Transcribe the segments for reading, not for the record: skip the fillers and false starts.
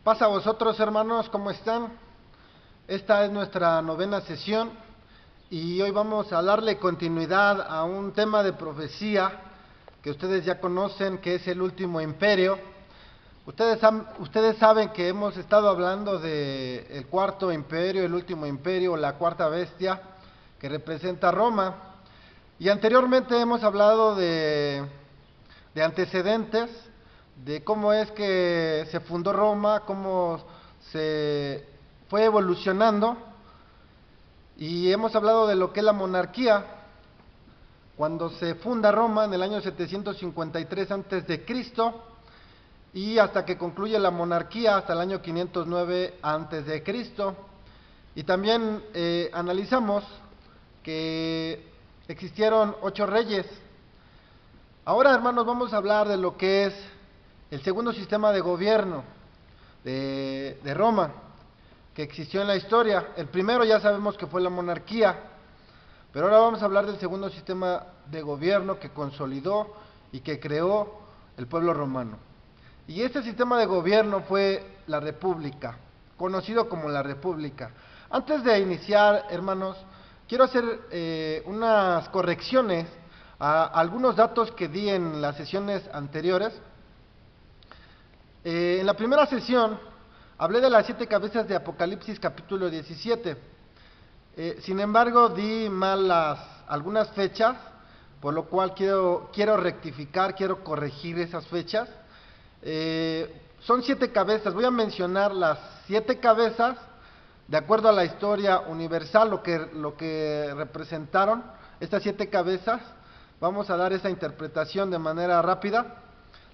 Pasa a vosotros, hermanos, ¿cómo están? Esta es nuestra novena sesión y hoy vamos a darle continuidad a un tema de profecía que ustedes ya conocen, que es el último imperio. Ustedes saben que hemos estado hablando de el cuarto imperio, el último imperio, la cuarta bestia, que representa a Roma. Y anteriormente hemos hablado de antecedentes, de cómo es que se fundó Roma, cómo se fue evolucionando, y hemos hablado de lo que es la monarquía, cuando se funda Roma en el año 753 a.C., y hasta que concluye la monarquía hasta el año 509 a.C. Y también analizamos que existieron 8 reyes. Ahora, hermanos, vamos a hablar de lo que es el segundo sistema de gobierno de Roma, que existió en la historia. El primero ya sabemos que fue la monarquía, pero ahora vamos a hablar del segundo sistema de gobierno que consolidó y que creó el pueblo romano. Y este sistema de gobierno fue la república, conocido como la república. Antes de iniciar, hermanos, quiero hacer unas correcciones a algunos datos que di en las sesiones anteriores. En la primera sesión hablé de las 7 cabezas de Apocalipsis capítulo 17. Sin embargo, di mal algunas fechas, por lo cual quiero rectificar, quiero corregir esas fechas. Son 7 cabezas, voy a mencionar las 7 cabezas de acuerdo a la historia universal, lo que representaron estas 7 cabezas. Vamos a dar esa interpretación de manera rápida.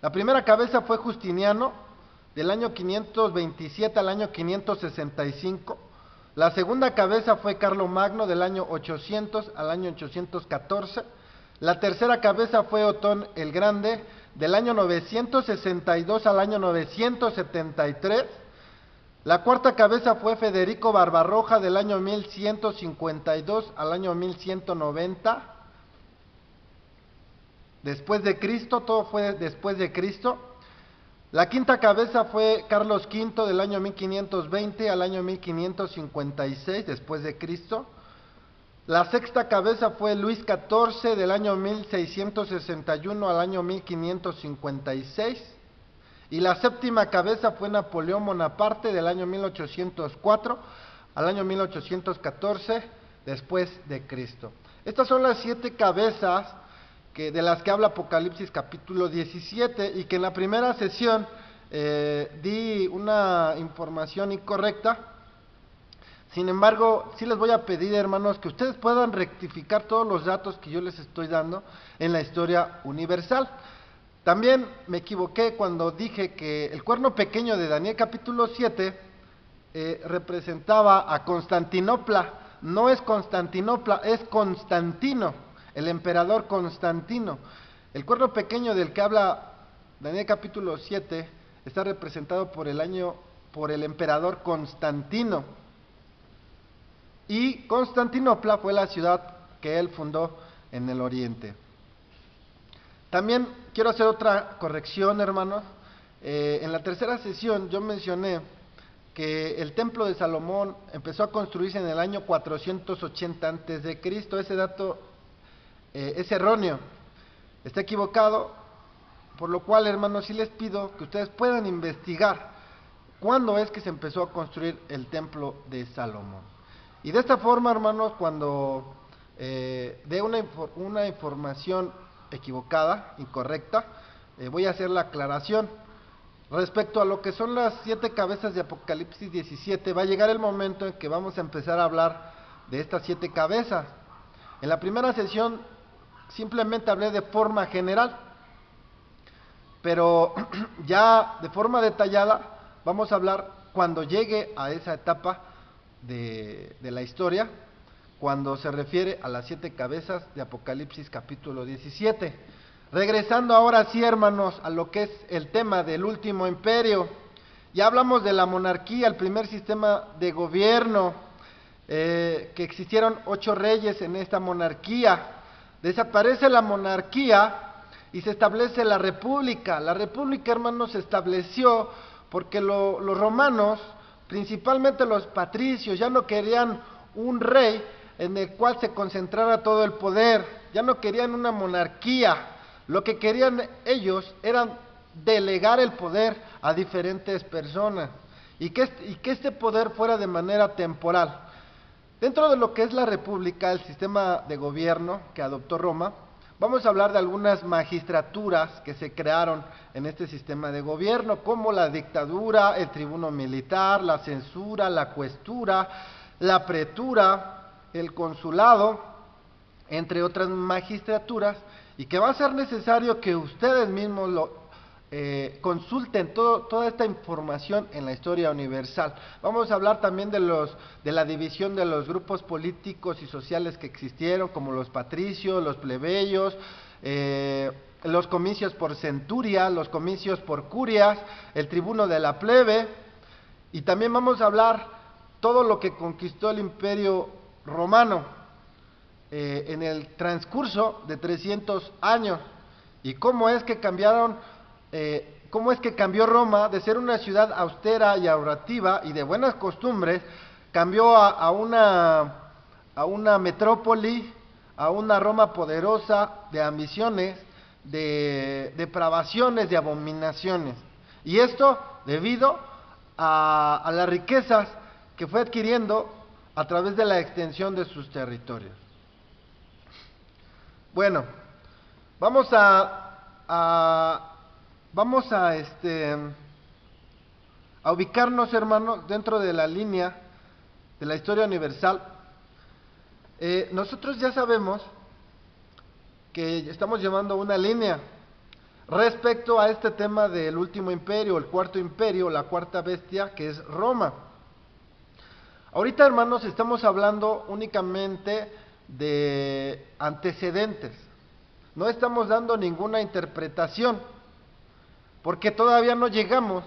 La primera cabeza fue Justiniano, del año 527 al año 565. La segunda cabeza fue Carlomagno, del año 800 al año 814. La tercera cabeza fue Otón el Grande, del año 962 al año 973. La cuarta cabeza fue Federico Barbarroja, del año 1152 al año 1190. Después de Cristo, todo fue después de Cristo. La quinta cabeza fue Carlos V, del año 1520 al año 1556, después de Cristo. La sexta cabeza fue Luis XIV, del año 1661 al año 1556. Y la séptima cabeza fue Napoleón Bonaparte, del año 1804 al año 1814, después de Cristo. Estas son las 7 cabezas de las que habla Apocalipsis capítulo 17, y que en la primera sesión di una información incorrecta. Sin embargo, sí les voy a pedir, hermanos, que ustedes puedan rectificar todos los datos que yo les estoy dando en la historia universal. También me equivoqué cuando dije que el cuerno pequeño de Daniel capítulo 7 representaba a Constantinopla. No es Constantinopla, es Constantino, el emperador Constantino. El cuerno pequeño del que habla Daniel capítulo 7 está representado por el emperador Constantino. Y Constantinopla fue la ciudad que él fundó en el oriente. También quiero hacer otra corrección, hermanos. En la tercera sesión yo mencioné que el templo de Salomón empezó a construirse en el año 480 a.C. Ese dato es erróneo, está equivocado, por lo cual, hermanos, sí les pido que ustedes puedan investigar cuándo es que se empezó a construir el templo de Salomón. Y de esta forma, hermanos, cuando dé una información equivocada, incorrecta, voy a hacer la aclaración. Respecto a lo que son las 7 cabezas de Apocalipsis 17, va a llegar el momento en que vamos a empezar a hablar de estas 7 cabezas. En la primera sesión simplemente hablé de forma general, pero ya de forma detallada vamos a hablar cuando llegue a esa etapa de la historia, cuando se refiere a las 7 cabezas de Apocalipsis capítulo 17. Regresando ahora sí, hermanos, a lo que es el tema del último imperio. Ya hablamos de la monarquía, el primer sistema de gobierno, que existieron 8 reyes en esta monarquía. Desaparece la monarquía y se establece la república. La república, hermanos, se estableció porque los romanos, principalmente los patricios, ya no querían un rey en el cual se concentrara todo el poder, ya no querían una monarquía, lo que querían ellos era delegar el poder a diferentes personas y que este poder fuera de manera temporal. Dentro de lo que es la república, el sistema de gobierno que adoptó Roma, vamos a hablar de algunas magistraturas que se crearon en este sistema de gobierno, como la dictadura, el tribuno militar, la censura, la questura, la pretura, el consulado, entre otras magistraturas, y que va a ser necesario que ustedes mismos consulten toda esta información en la historia universal. Vamos a hablar también de la división de los grupos políticos y sociales que existieron, como los patricios, los plebeyos, los comicios por centuria, los comicios por curias, el tribuno de la plebe, y también vamos a hablar todo lo que conquistó el Imperio Romano en el transcurso de 300 años, y cómo es que cambió Roma de ser una ciudad austera y ahorrativa y de buenas costumbres, cambió a una metrópoli, a una Roma poderosa de ambiciones, de depravaciones, de abominaciones. Y esto debido a las riquezas que fue adquiriendo a través de la extensión de sus territorios. Bueno, vamos a ubicarnos, hermanos, dentro de la línea de la historia universal. Nosotros ya sabemos que estamos llevando una línea respecto a este tema del último imperio, el cuarto imperio, la cuarta bestia, que es Roma. Ahorita, hermanos, estamos hablando únicamente de antecedentes. No estamos dando ninguna interpretación, porque todavía no llegamos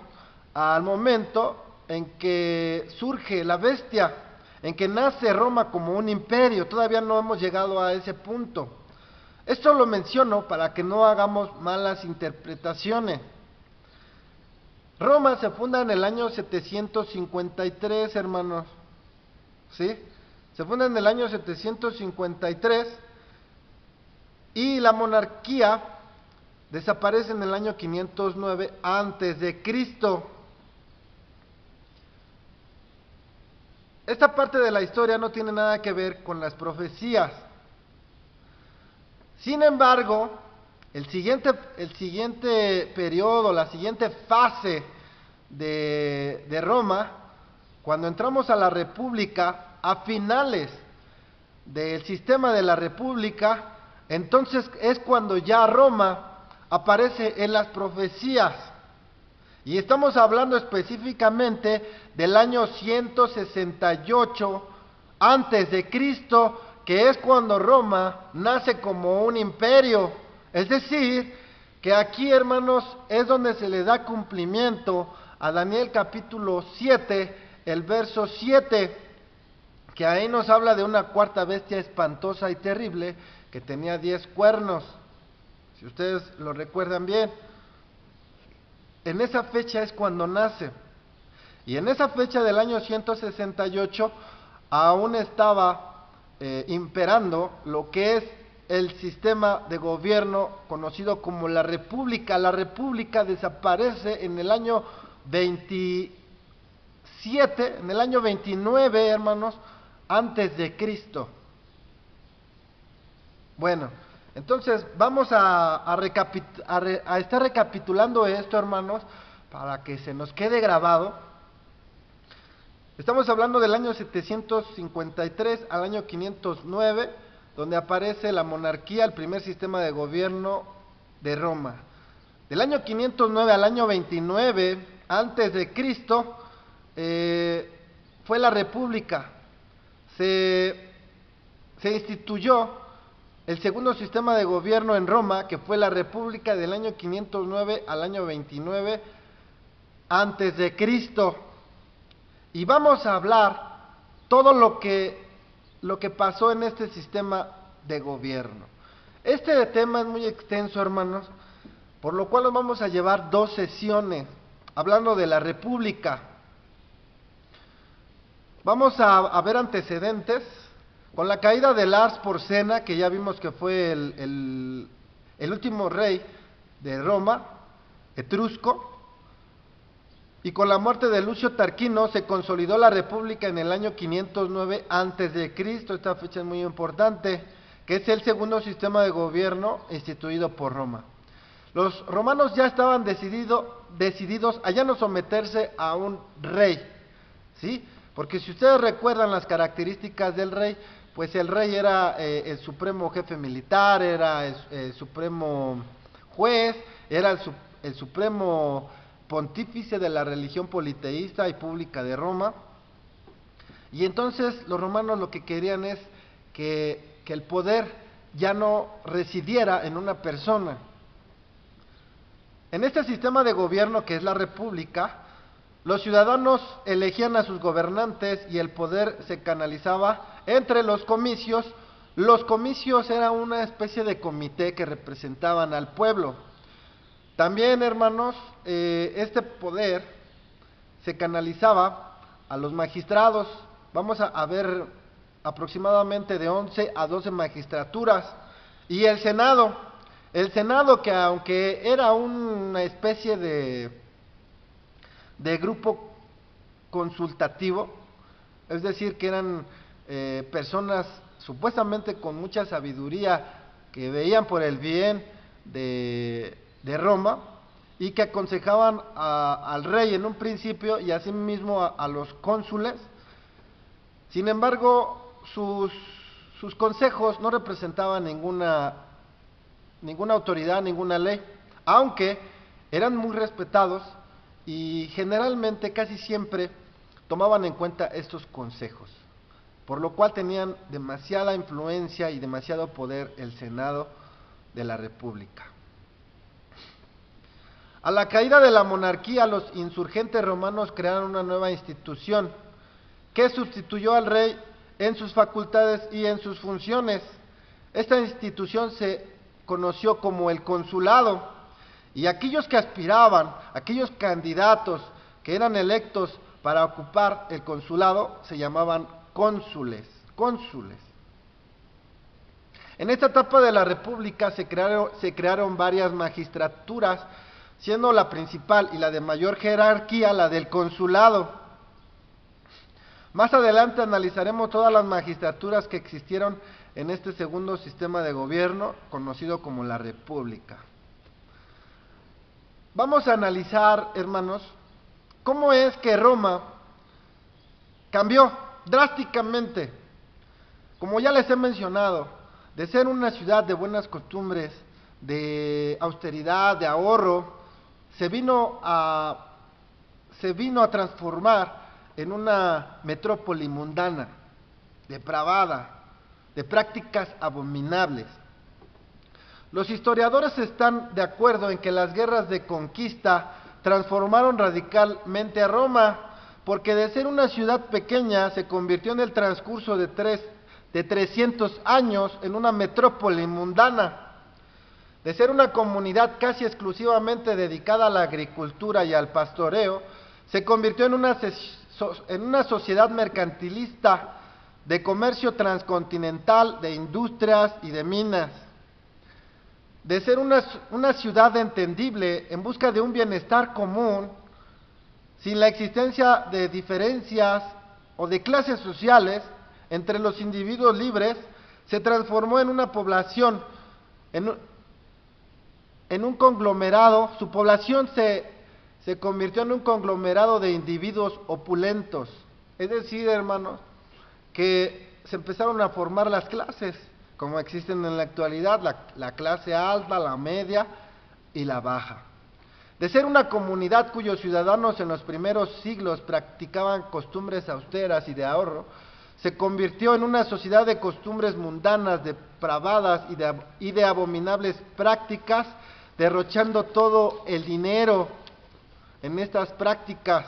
al momento en que surge la bestia, en que nace Roma como un imperio. Todavía no hemos llegado a ese punto. Esto lo menciono para que no hagamos malas interpretaciones. Roma se funda en el año 753, hermanos. ¿Sí? Se funda en el año 753 y la monarquía desaparece en el año 509 antes de Cristo. Esta parte de la historia no tiene nada que ver con las profecías. Sin embargo, el siguiente periodo, la siguiente fase de Roma, cuando entramos a la República, a finales del sistema de la República, entonces es cuando ya Roma aparece en las profecías. Y estamos hablando específicamente del año 168 antes de Cristo, que es cuando Roma nace como un imperio. Es decir, que aquí, hermanos, es donde se le da cumplimiento a Daniel capítulo 7, el verso 7, que ahí nos habla de una cuarta bestia espantosa y terrible que tenía 10 cuernos, si ustedes lo recuerdan bien. En esa fecha es cuando nace, y en esa fecha del año 168 aún estaba imperando lo que es el sistema de gobierno conocido como la República. La República desaparece en el año 27, en el año 29, hermanos, antes de Cristo. Bueno, entonces vamos a estar recapitulando esto, hermanos, para que se nos quede grabado. Estamos hablando del año 753 al año 509, donde aparece la monarquía, el primer sistema de gobierno de Roma. Del año 509 al año 29 antes de Cristo fue la República. Se instituyó el segundo sistema de gobierno en Roma, que fue la República del año 509 al año 29 antes de Cristo. Y vamos a hablar todo lo que pasó en este sistema de gobierno. Este tema es muy extenso, hermanos, por lo cual nos vamos a llevar 2 sesiones. hablando de la República. Vamos a ver antecedentes. Con la caída de Lars Porsena, que ya vimos que fue el último rey de Roma, etrusco, y con la muerte de Lucio Tarquino se consolidó la República en el año 509 a.C. Esta fecha es muy importante, que es el segundo sistema de gobierno instituido por Roma. Los romanos ya estaban decididos a ya no someterse a un rey, ¿sí? Porque si ustedes recuerdan las características del rey, pues el rey era el supremo jefe militar, era el supremo juez, era el supremo pontífice de la religión politeísta y pública de Roma. Y entonces los romanos lo que querían es que el poder ya no residiera en una persona. En este sistema de gobierno que es la República, los ciudadanos elegían a sus gobernantes y el poder se canalizaba entre los comicios. Los comicios eran una especie de comité que representaban al pueblo. También, hermanos, este poder se canalizaba a los magistrados. Vamos a ver aproximadamente de 11 a 12 magistraturas. Y el Senado que aunque era una especie de grupo consultativo, es decir, que eran personas supuestamente con mucha sabiduría, que veían por el bien de Roma y que aconsejaban al rey en un principio y asimismo a los cónsules. Sin embargo, sus consejos no representaban ninguna autoridad, ninguna ley, aunque eran muy respetados y generalmente casi siempre tomaban en cuenta estos consejos, por lo cual tenían demasiada influencia y demasiado poder el Senado de la República. A la caída de la monarquía, los insurgentes romanos crearon una nueva institución que sustituyó al rey en sus facultades y en sus funciones. Esta institución se conoció como el consulado, y aquellos que aspiraban, aquellos candidatos que eran electos para ocupar el consulado, se llamaban cónsules. En esta etapa de la República se crearon varias magistraturas, siendo la principal y la de mayor jerarquía la del consulado. Más adelante analizaremos todas las magistraturas que existieron en este segundo sistema de gobierno, conocido como la República. Vamos a analizar, hermanos, cómo es que Roma cambió drásticamente. Como ya les he mencionado, de ser una ciudad de buenas costumbres, de austeridad, de ahorro, se vino a transformar en una metrópoli mundana, depravada, de prácticas abominables. Los historiadores están de acuerdo en que las guerras de conquista transformaron radicalmente a Roma, porque de ser una ciudad pequeña se convirtió en el transcurso de 300 años en una metrópoli mundana. De ser una comunidad casi exclusivamente dedicada a la agricultura y al pastoreo, se convirtió en una sociedad mercantilista, de comercio transcontinental, de industrias y de minas. De ser una ciudad entendible en busca de un bienestar común, sin la existencia de diferencias o de clases sociales entre los individuos libres, se transformó en una población, en un conglomerado. Su población se convirtió en un conglomerado de individuos opulentos. Es decir, hermanos, que se empezaron a formar las clases, como existen en la actualidad, la clase alta, la media y la baja. De ser una comunidad cuyos ciudadanos en los primeros siglos practicaban costumbres austeras y de ahorro, se convirtió en una sociedad de costumbres mundanas, depravadas y de abominables prácticas, derrochando todo el dinero en estas prácticas.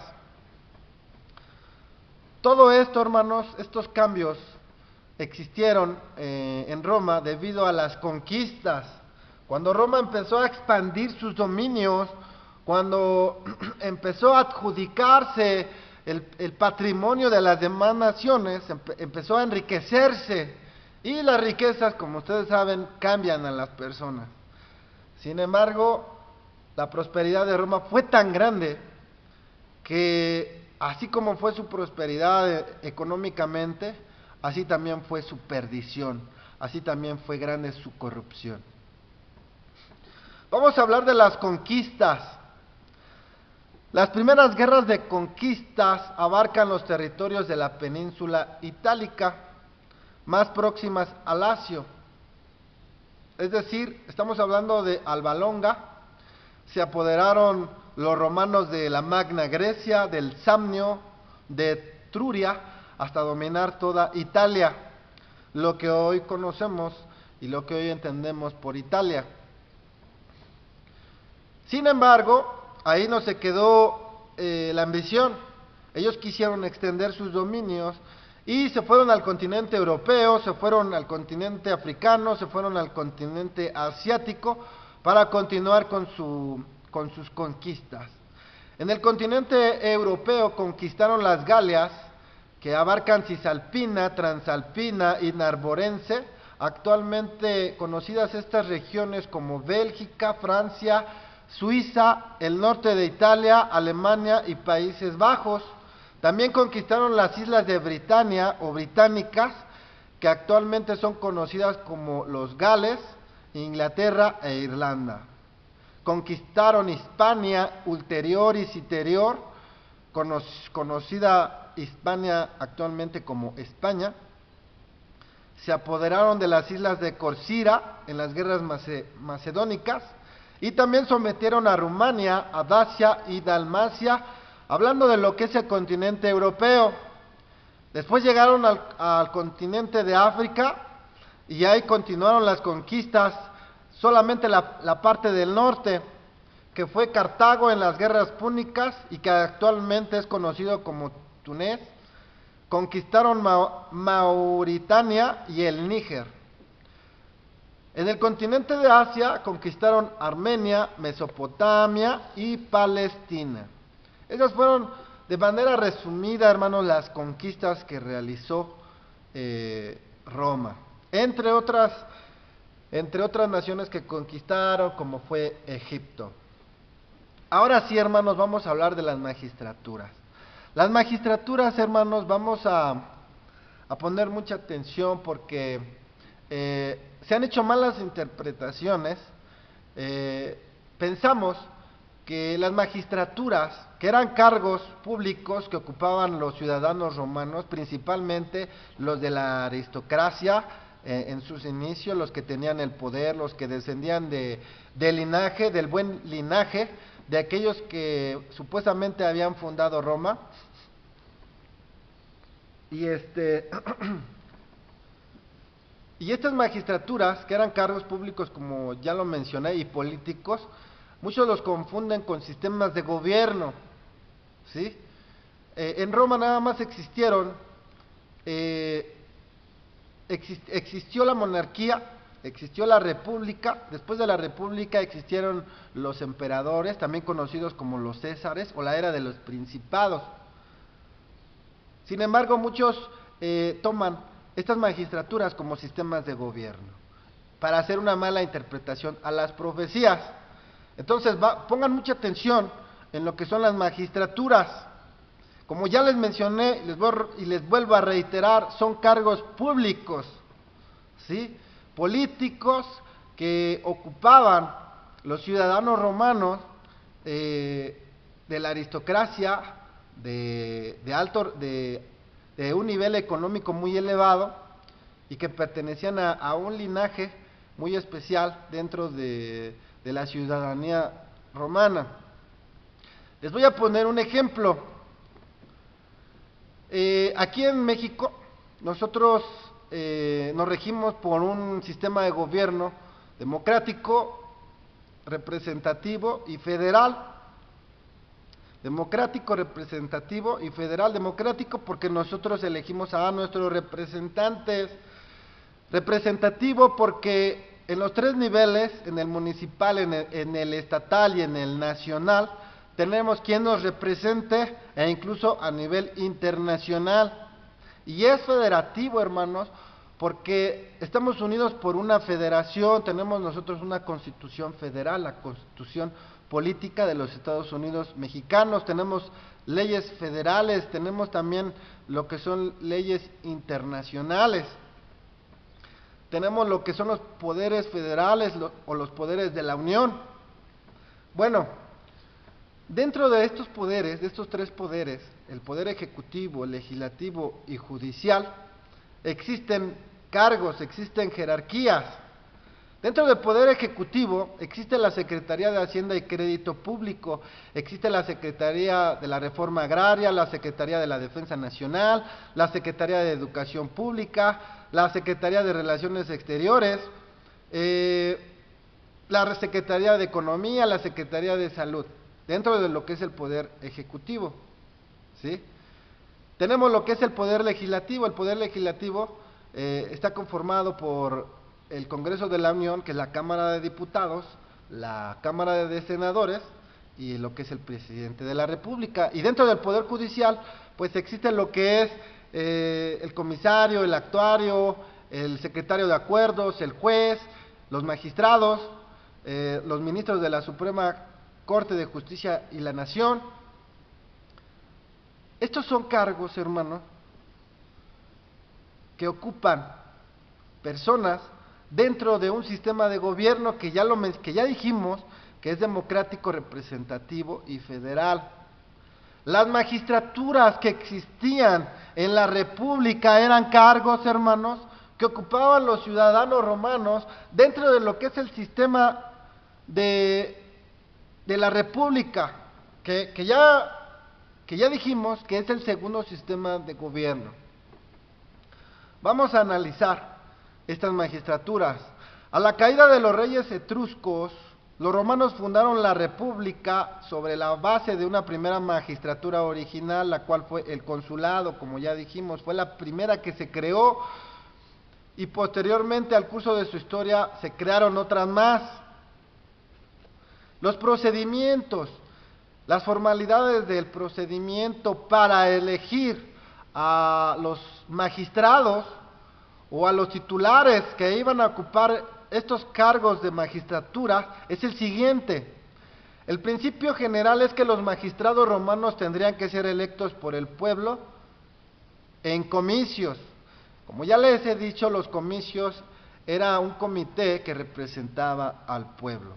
Todo esto, hermanos, estos cambios existieron en Roma debido a las conquistas. Cuando Roma empezó a expandir sus dominios, cuando empezó a adjudicarse el patrimonio de las demás naciones, empezó a enriquecerse, y las riquezas, como ustedes saben, cambian a las personas. Sin embargo, la prosperidad de Roma fue tan grande que así como fue su prosperidad económicamente, así también fue su perdición, así también fue grande su corrupción. Vamos a hablar de las conquistas. Las primeras guerras de conquistas abarcan los territorios de la península itálica, más próximas al Lacio. Es decir, estamos hablando de Alba Longa. Se apoderaron los romanos de la Magna Grecia, del Samnio, de Etruria, hasta dominar toda Italia, lo que hoy conocemos y lo que hoy entendemos por Italia. Sin embargo, ahí no se quedó la ambición. Ellos quisieron extender sus dominios y se fueron al continente europeo, se fueron al continente africano, se fueron al continente asiático para continuar con sus conquistas. En el continente europeo conquistaron las Galias, que abarcan Cisalpina, Transalpina y Narborense, actualmente conocidas estas regiones como Bélgica, Francia, Suiza, el norte de Italia, Alemania y Países Bajos. También conquistaron las islas de Britania o británicas, que actualmente son conocidas como los Gales, Inglaterra e Irlanda. Conquistaron Hispania ulterioris interior, conocida Hispania actualmente como España. Se apoderaron de las islas de Corcira en las guerras macedónicas, y también sometieron a Rumania, a Dacia y Dalmacia, hablando de lo que es el continente europeo. Después llegaron al continente de África, y ahí continuaron las conquistas, solamente la parte del norte, que fue Cartago en las guerras púnicas y que actualmente es conocido como Túnez. Conquistaron Mauritania y el Níger. En el continente de Asia conquistaron Armenia, Mesopotamia y Palestina. Esas fueron, de manera resumida, hermanos, las conquistas que realizó Roma. Entre otras naciones que conquistaron, como fue Egipto. Ahora sí, hermanos, vamos a hablar de las magistraturas. Las magistraturas, hermanos, vamos a poner mucha atención porque se han hecho malas interpretaciones. Pensamos que las magistraturas, que eran cargos públicos que ocupaban los ciudadanos romanos, principalmente los de la aristocracia, en sus inicios, los que tenían el poder, los que descendían del linaje, del buen linaje, de aquellos que supuestamente habían fundado Roma. Y estas magistraturas, que eran cargos públicos, como ya lo mencioné, y políticos, muchos los confunden con sistemas de gobierno, ¿sí? En Roma nada más existió la monarquía, existió la república. Después de la república existieron los emperadores, también conocidos como los césares, o la era de los principados. Sin embargo, muchos toman estas magistraturas como sistemas de gobierno para hacer una mala interpretación a las profecías. Entonces, pongan mucha atención en lo que son las magistraturas. Como ya les mencioné y les vuelvo a reiterar, son cargos públicos, ¿sí? Políticos que ocupaban los ciudadanos romanos de la aristocracia, de un nivel económico muy elevado, y que pertenecían a un linaje muy especial dentro de la ciudadanía romana. Les voy a poner un ejemplo. Aquí en México nosotros nos regimos por un sistema de gobierno democrático, representativo y federal. Democrático, representativo y federal. Democrático porque nosotros elegimos a nuestros representantes. Representativo porque en los tres niveles, en el municipal, en el estatal y en el nacional, tenemos quien nos represente e incluso a nivel internacional. Y es federativo, hermanos, porque estamos unidos por una federación, tenemos nosotros una constitución federal, la Constitución Política de los Estados Unidos Mexicanos, tenemos leyes federales, tenemos también lo que son leyes internacionales, tenemos lo que son los poderes federales o los poderes de la Unión. Bueno, dentro de estos poderes, de estos tres poderes, el poder ejecutivo, legislativo y judicial, existen cargos, existen jerarquías. Dentro del Poder Ejecutivo existe la Secretaría de Hacienda y Crédito Público, existe la Secretaría de la Reforma Agraria, la Secretaría de la Defensa Nacional, la Secretaría de Educación Pública, la Secretaría de Relaciones Exteriores, la Secretaría de Economía, la Secretaría de Salud, dentro de lo que es el Poder Ejecutivo, ¿sí? Tenemos lo que es el Poder Legislativo. El Poder Legislativo está conformado por el Congreso de la Unión, que es la Cámara de Diputados, la Cámara de Senadores y lo que es el Presidente de la República. Y dentro del Poder Judicial, pues existe lo que es el comisario, el actuario, el secretario de acuerdos, el juez, los magistrados, los ministros de la Suprema Corte de Justicia y la Nación. Estos son cargos, hermanos, que ocupan personas dentro de un sistema de gobierno que ya dijimos que es democrático, representativo y federal. Las magistraturas que existían en la República eran cargos, hermanos, que ocupaban los ciudadanos romanos dentro de lo que es el sistema de la República, que ya dijimos que es el segundo sistema de gobierno. Vamos a analizar estas magistraturas. A la caída de los reyes etruscos, los romanos fundaron la República sobre la base de una primera magistratura original, la cual fue el consulado, como ya dijimos, fue la primera que se creó, y posteriormente al curso de su historia se crearon otras más. Los procedimientos, las formalidades del procedimiento para elegir a los magistrados o a los titulares que iban a ocupar estos cargos de magistratura es el siguiente. El principio general es que los magistrados romanos tendrían que ser electos por el pueblo en comicios. Como ya les he dicho, los comicios era un comité que representaba al pueblo.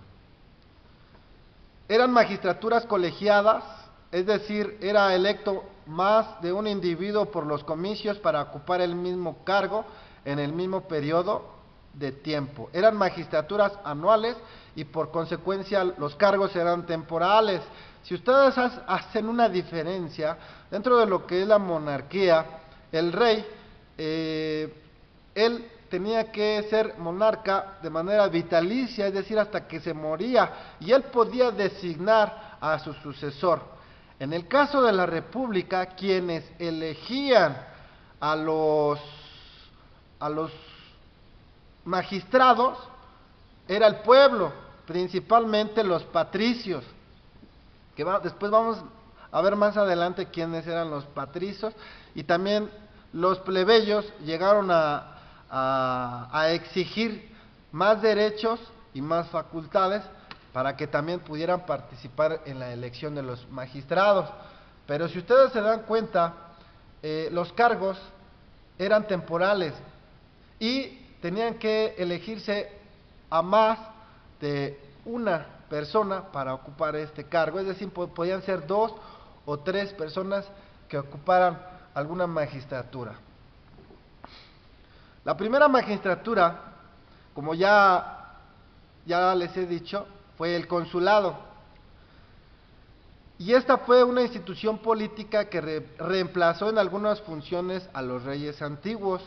Eran magistraturas colegiadas, es decir, era electo más de un individuo por los comicios para ocupar el mismo cargo en el mismo periodo de tiempo. Eran magistraturas anuales y por consecuencia los cargos eran temporales. Si ustedes hacen una diferencia dentro de lo que es la monarquía, el rey, él tenía que ser monarca de manera vitalicia, es decir, hasta que se moría, y él podía designar a su sucesor. En el caso de la República, quienes elegían a los magistrados era el pueblo, principalmente los patricios, que después vamos a ver más adelante quiénes eran los patricios, y también los plebeyos llegaron a exigir más derechos y más facultades para que también pudieran participar en la elección de los magistrados. Pero si ustedes se dan cuenta, los cargos eran temporales y tenían que elegirse a más de una persona para ocupar este cargo, es decir, podían ser 2 o 3 personas que ocuparan alguna magistratura. La primera magistratura, como ya les he dicho, fue el consulado. Y esta fue una institución política que reemplazó en algunas funciones a los reyes antiguos.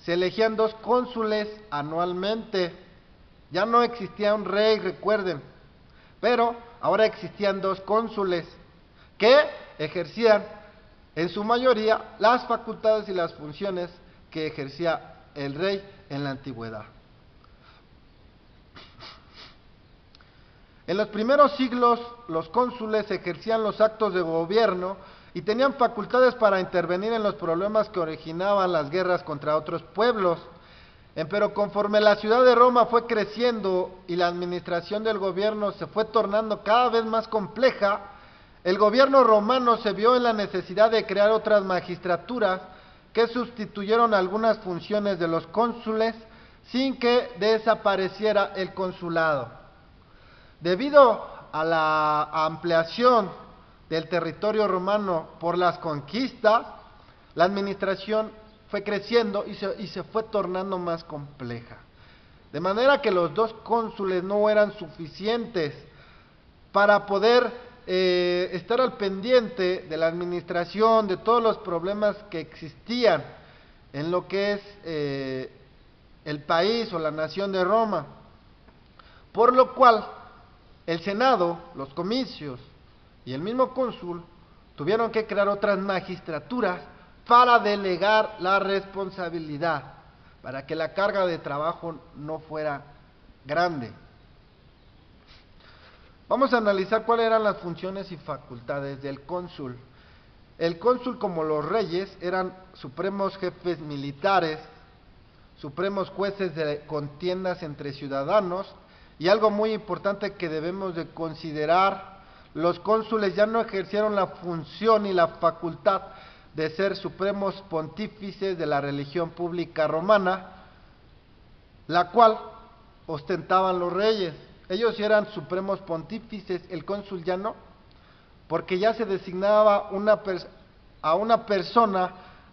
Se elegían 2 cónsules anualmente. Ya no existía un rey, recuerden, pero ahora existían 2 cónsules que ejercían en su mayoría las facultades y las funciones que ejercía el rey en la antigüedad. En los primeros siglos, los cónsules ejercían los actos de gobierno y tenían facultades para intervenir en los problemas que originaban las guerras contra otros pueblos. Pero conforme la ciudad de Roma fue creciendo y la administración del gobierno se fue tornando cada vez más compleja, el gobierno romano se vio en la necesidad de crear otras magistraturas que sustituyeron algunas funciones de los cónsules sin que desapareciera el consulado. Debido a la ampliación del territorio romano por las conquistas, la administración fue creciendo y se fue tornando más compleja. De manera que los 2 cónsules no eran suficientes para poder estar al pendiente de la administración, de todos los problemas que existían en lo que es el país o la nación de Roma. Por lo cual, el Senado, los comicios y el mismo cónsul tuvieron que crear otras magistraturas para delegar la responsabilidad, para que la carga de trabajo no fuera grande. Vamos a analizar cuáles eran las funciones y facultades del cónsul. El cónsul, como los reyes, eran supremos jefes militares, supremos jueces de contiendas entre ciudadanos, y algo muy importante que debemos de considerar: los cónsules ya no ejercieron la función y la facultad de ser supremos pontífices de la religión pública romana, la cual ostentaban los reyes. Ellos eran supremos pontífices, el cónsul ya no, porque ya se designaba a una persona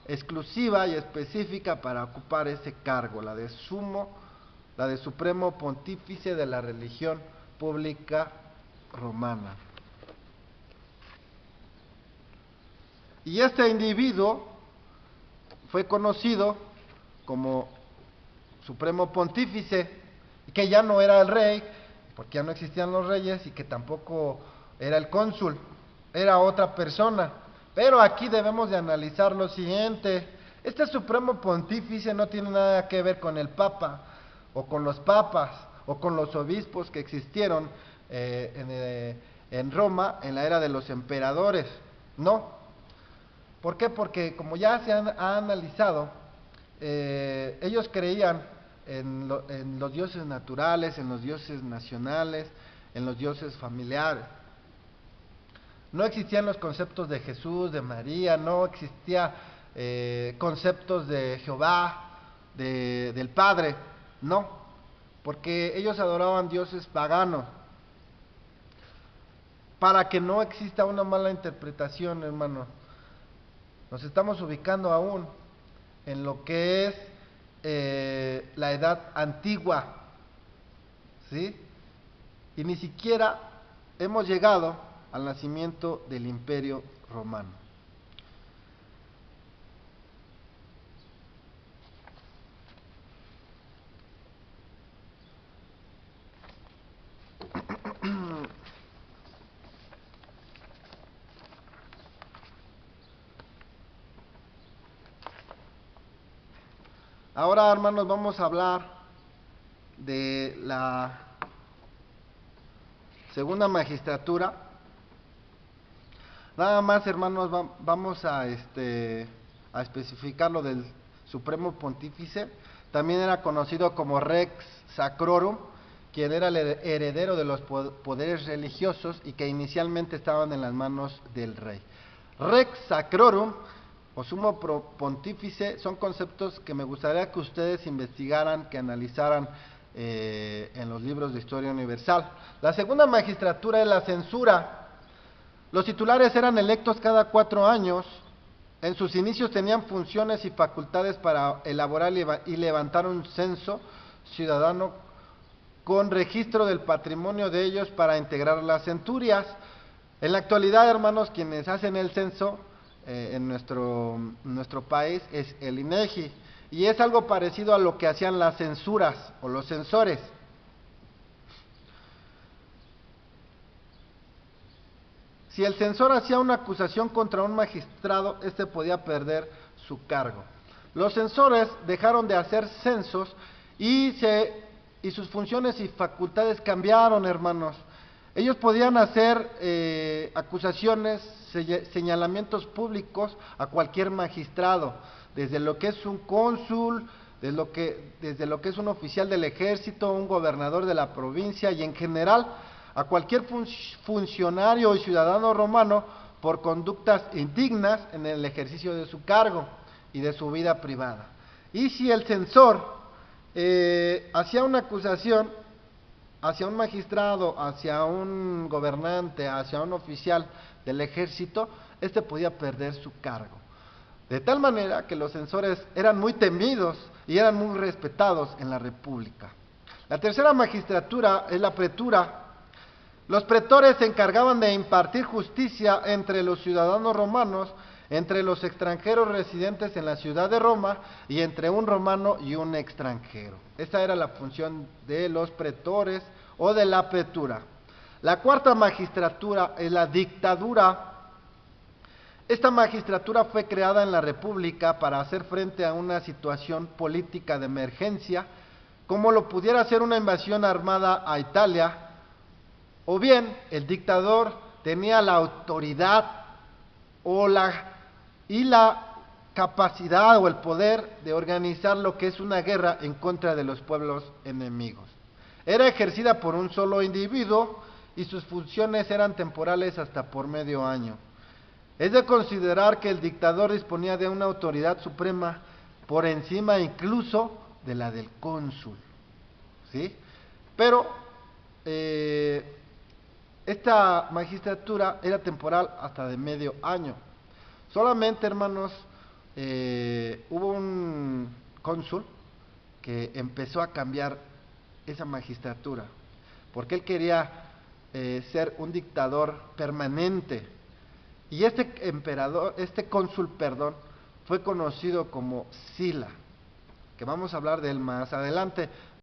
exclusiva y específica para ocupar ese cargo, la de supremo pontífice de la religión pública romana. Y este individuo fue conocido como supremo pontífice, que ya no era el rey, porque ya no existían los reyes, y que tampoco era el cónsul, era otra persona. Pero aquí debemos de analizar lo siguiente: este supremo pontífice no tiene nada que ver con el papa, o con los papas, o con los obispos que existieron en Roma en la era de los emperadores. No. ¿Por qué? Porque, como ya se ha analizado, ellos creían en los dioses naturales, en los dioses nacionales, en los dioses familiares. No existían los conceptos de Jesús, de María, no existía conceptos de Jehová, del Padre, no, porque ellos adoraban dioses paganos. Para que no exista una mala interpretación, hermano, nos estamos ubicando aún en lo que es la edad antigua, ¿sí? Y ni siquiera hemos llegado al nacimiento del Imperio Romano. Ahora, hermanos, vamos a hablar de la segunda magistratura. Nada más, hermanos, vamos a especificar lo del Supremo Pontífice. También era conocido como Rex Sacrorum, quien era el heredero de los poderes religiosos y que inicialmente estaban en las manos del rey. Rex Sacrorum o Sumo Pontífice son conceptos que me gustaría que ustedes investigaran, que analizaran en los libros de historia universal. La segunda magistratura es la censura. Los titulares eran electos cada 4 años. En sus inicios tenían funciones y facultades para elaborar y levantar un censo ciudadano con registro del patrimonio de ellos para integrar las centurias. En la actualidad, hermanos, quienes hacen el censo en nuestro país es el INEGI, y es algo parecido a lo que hacían las censuras o los censores. Si el censor hacía una acusación contra un magistrado, este podía perder su cargo. Los censores dejaron de hacer censos y sus funciones y facultades cambiaron, hermanos. Ellos podían hacer acusaciones, señalamientos públicos a cualquier magistrado, desde lo que es un cónsul, desde lo que es un oficial del ejército, un gobernador de la provincia y en general a cualquier funcionario y ciudadano romano por conductas indignas en el ejercicio de su cargo y de su vida privada. Y si el censor hacía una acusación hacia un magistrado, hacia un gobernante, hacia un oficial del ejército, este podía perder su cargo. De tal manera que los censores eran muy temidos y eran muy respetados en la República. La tercera magistratura es la pretura. Los pretores se encargaban de impartir justicia entre los ciudadanos romanos, entre los extranjeros residentes en la ciudad de Roma y entre un romano y un extranjero. Esa era la función de los pretores o de la pretura. La cuarta magistratura es la dictadura. Esta magistratura fue creada en la República para hacer frente a una situación política de emergencia, como lo pudiera ser una invasión armada a Italia, o bien el dictador tenía la autoridad y la capacidad o el poder de organizar lo que es una guerra en contra de los pueblos enemigos. Era ejercida por un solo individuo y sus funciones eran temporales hasta por medio año. Es de considerar que el dictador disponía de una autoridad suprema por encima incluso de la del cónsul, ¿sí? Pero esta magistratura era temporal hasta de medio año. Solamente, hermanos, hubo un cónsul que empezó a cambiar esa magistratura, porque él quería ser un dictador permanente. Y este cónsul, fue conocido como Sila, que vamos a hablar de él más adelante.